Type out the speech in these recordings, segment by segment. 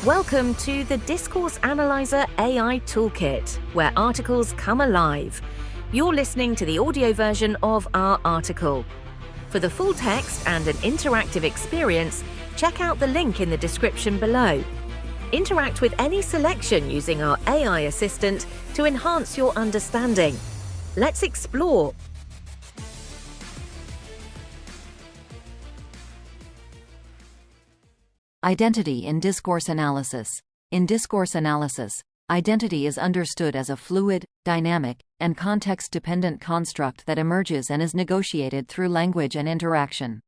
Welcome to the Discourse Analyzer AI Toolkit, where articles come alive. You're listening to the audio version of our article. For the full text and an interactive experience, check out the link in the description below. Interact with any selection using our AI assistant to enhance your understanding. Let's explore. Identity in discourse analysis. In discourse analysis, identity is understood as a fluid, dynamic, and context-dependent construct that emerges and is negotiated through language and interaction.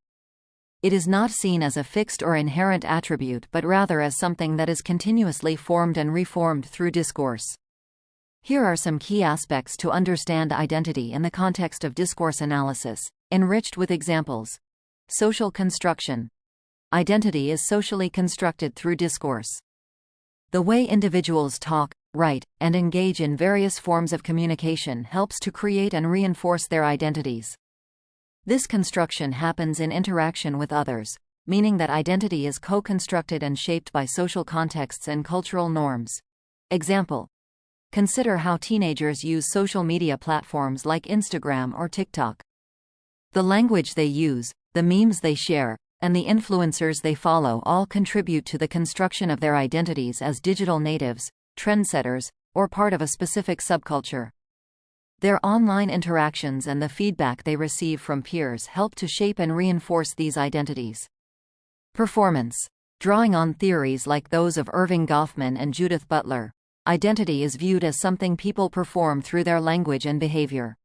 It is not seen as a fixed or inherent attribute but rather as something that is continuously formed and reformed through discourse. Here are some key aspects to understand identity in the context of discourse analysis, enriched with examples. Social construction. Identity is socially constructed through discourse. The way individuals talk, write, and engage in various forms of communication helps to create and reinforce their identities. This construction happens in interaction with others, meaning that identity is co-constructed and shaped by social contexts and cultural norms. Example: consider how teenagers use social media platforms like Instagram or TikTok. The language they use, the memes they share, and the influencers they follow all contribute to the construction of their identities as digital natives, trendsetters, or part of a specific subculture. Their online interactions and the feedback they receive from peers help to shape and reinforce these identities. Performance. Drawing on theories like those of Irving Goffman and Judith Butler, identity is viewed as something people perform through their language and behavior.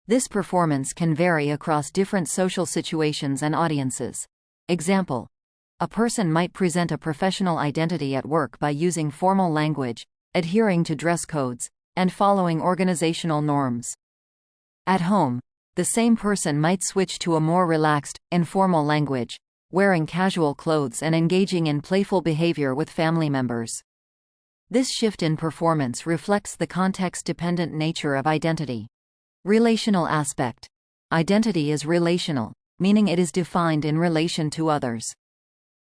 This performance can vary across different social situations and audiences. Example: a person might present a professional identity at work by using formal language, adhering to dress codes, and following organizational norms. At home, the same person might switch to a more relaxed, informal language, wearing casual clothes and engaging in playful behavior with family members. This shift in performance reflects the context-dependent nature of identity. Relational aspect. Identity is relational, meaning it is defined in relation to others.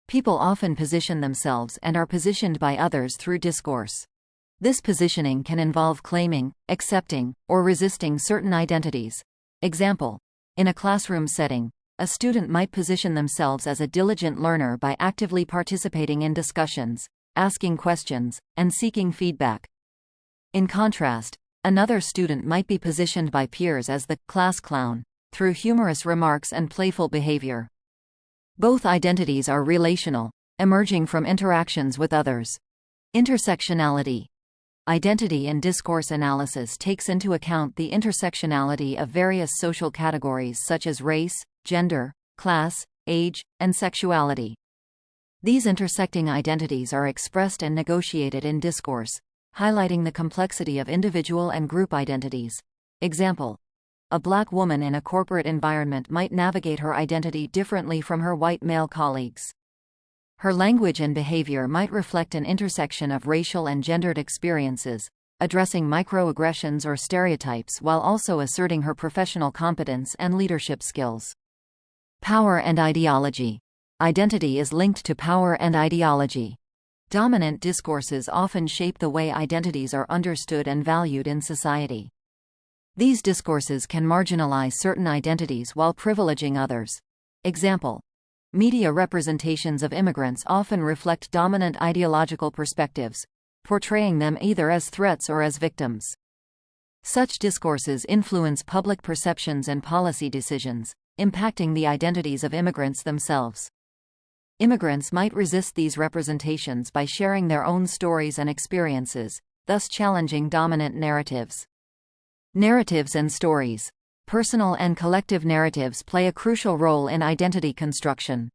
People often position themselves and are positioned by others through discourse. This positioning can involve claiming, accepting, or resisting certain identities. Example: in a classroom setting, a student might position themselves as a diligent learner by actively participating in discussions, asking questions, and seeking feedback. In contrast, another student might be positioned by peers as the class clown, through humorous remarks and playful behavior. Both identities are relational, emerging from interactions with others. Intersectionality. Identity in discourse analysis takes into account the intersectionality of various social categories such as race, gender, class, age, and sexuality. These intersecting identities are expressed and negotiated in discourse, highlighting the complexity of individual and group identities. Example: a black woman in a corporate environment might navigate her identity differently from her white male colleagues. Her language and behavior might reflect an intersection of racial and gendered experiences, addressing microaggressions or stereotypes while also asserting her professional competence and leadership skills. Power and ideology. Identity is linked to power and ideology. Dominant discourses often shape the way identities are understood and valued in society. These discourses can marginalize certain identities while privileging others. Example: media representations of immigrants often reflect dominant ideological perspectives, portraying them either as threats or as victims. Such discourses influence public perceptions and policy decisions, impacting the identities of immigrants themselves. Immigrants might resist these representations by sharing their own stories and experiences, thus challenging dominant narratives. Narratives and stories. Personal and collective narratives play a crucial role in identity construction.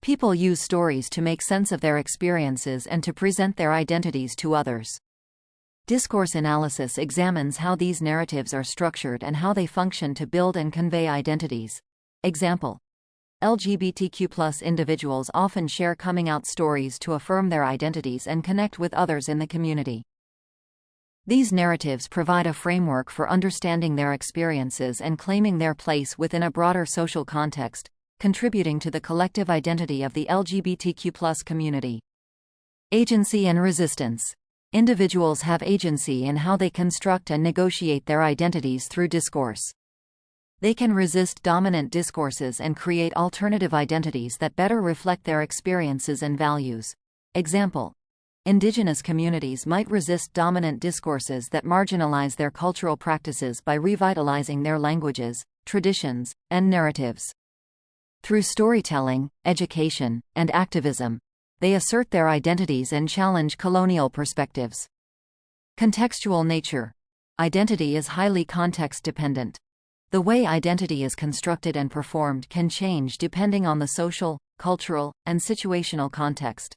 People use stories to make sense of their experiences and to present their identities to others. Discourse analysis examines how these narratives are structured and how they function to build and convey identities. Example: LGBTQ+ individuals often share coming-out stories to affirm their identities and connect with others in the community. These narratives provide a framework for understanding their experiences and claiming their place within a broader social context, contributing to the collective identity of the LGBTQ+ community. Agency and resistance. Individuals have agency in how they construct and negotiate their identities through discourse. They can resist dominant discourses and create alternative identities that better reflect their experiences and values. Example: Indigenous communities might resist dominant discourses that marginalize their cultural practices by revitalizing their languages, traditions, and narratives. Through storytelling, education, and activism, they assert their identities and challenge colonial perspectives. Contextual nature. Identity is highly context-dependent. The way identity is constructed and performed can change depending on the social, cultural, and situational context.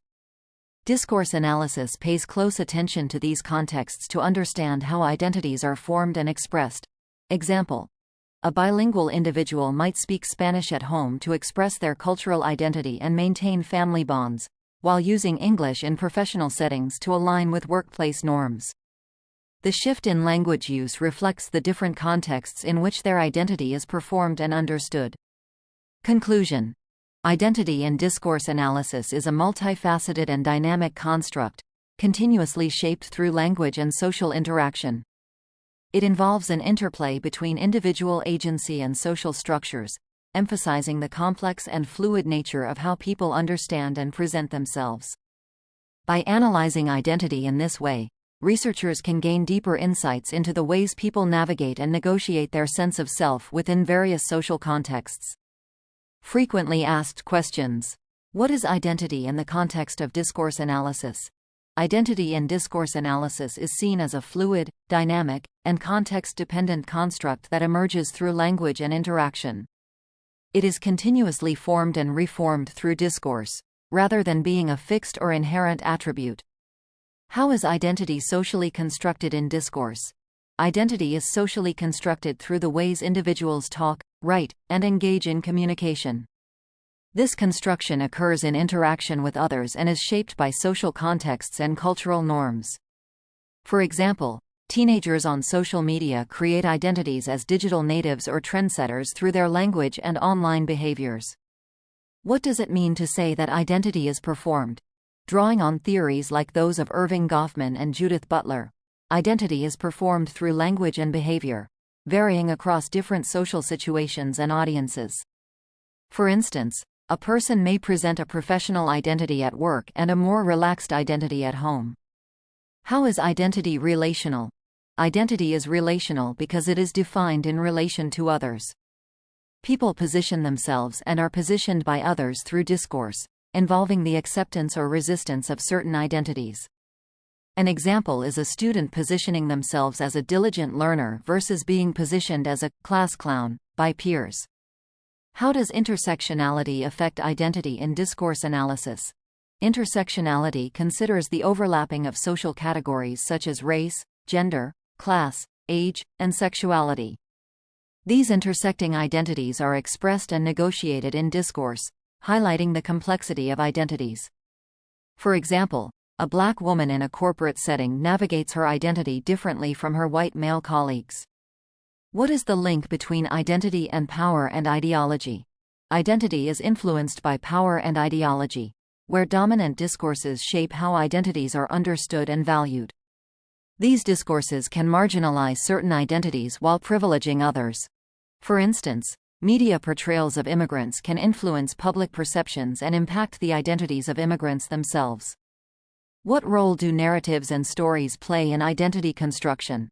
Discourse analysis pays close attention to these contexts to understand how identities are formed and expressed. Example: a bilingual individual might speak Spanish at home to express their cultural identity and maintain family bonds, while using English in professional settings to align with workplace norms. The shift in language use reflects the different contexts in which their identity is performed and understood. Conclusion: identity in discourse analysis is a multifaceted and dynamic construct, continuously shaped through language and social interaction. It involves an interplay between individual agency and social structures, emphasizing the complex and fluid nature of how people understand and present themselves. By analyzing identity in this way, researchers can gain deeper insights into the ways people navigate and negotiate their sense of self within various social contexts. Frequently asked questions. What is identity in the context of discourse analysis? Identity in discourse analysis is seen as a fluid, dynamic, and context-dependent construct that emerges through language and interaction. It is continuously formed and reformed through discourse, rather than being a fixed or inherent attribute. How is identity socially constructed in discourse? Identity is socially constructed through the ways individuals talk, write, and engage in communication. This construction occurs in interaction with others and is shaped by social contexts and cultural norms. For example, teenagers on social media create identities as digital natives or trendsetters through their language and online behaviors. What does it mean to say that identity is performed? Drawing on theories like those of Irving Goffman and Judith Butler, identity is performed through language and behavior, varying across different social situations and audiences. For instance, a person may present a professional identity at work and a more relaxed identity at home. How is identity relational? Identity is relational because it is defined in relation to others. People position themselves and are positioned by others through discourse, involving the acceptance or resistance of certain identities. An example is a student positioning themselves as a diligent learner versus being positioned as a class clown by peers. How does intersectionality affect identity in discourse analysis? Intersectionality considers the overlapping of social categories such as race, gender, class, age, and sexuality. These intersecting identities are expressed and negotiated in discourse, highlighting the complexity of identities. For example, a black woman in a corporate setting navigates her identity differently from her white male colleagues. What is the link between identity and power and ideology? Identity is influenced by power and ideology, where dominant discourses shape how identities are understood and valued. These discourses can marginalize certain identities while privileging others. For instance, media portrayals of immigrants can influence public perceptions and impact the identities of immigrants themselves. What role do narratives and stories play in identity construction?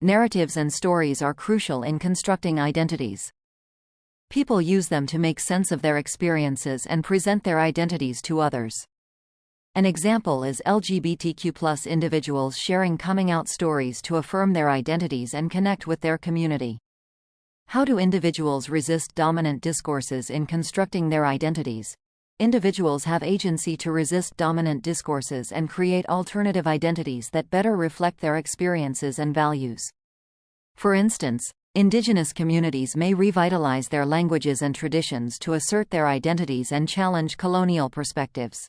Narratives and stories are crucial in constructing identities. People use them to make sense of their experiences and present their identities to others. An example is LGBTQ+ individuals sharing coming-out stories to affirm their identities and connect with their community. How do individuals resist dominant discourses in constructing their identities? Individuals have agency to resist dominant discourses and create alternative identities that better reflect their experiences and values. For instance, Indigenous communities may revitalize their languages and traditions to assert their identities and challenge colonial perspectives.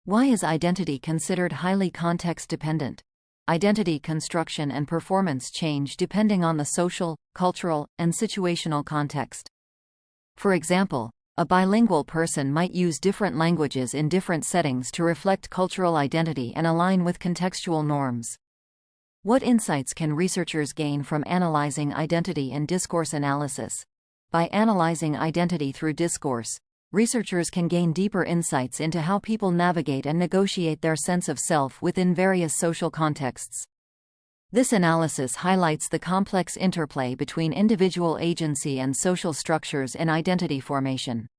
Why is identity considered highly context-dependent? Identity construction and performance change depending on the social, cultural, and situational context. For example, A bilingual person might use different languages in different settings to reflect cultural identity and align with contextual norms. What insights can researchers gain from analyzing identity in discourse analysis? By analyzing identity through discourse, researchers can gain deeper insights into how people navigate and negotiate their sense of self within various social contexts. This analysis highlights the complex interplay between individual agency and social structures in identity formation.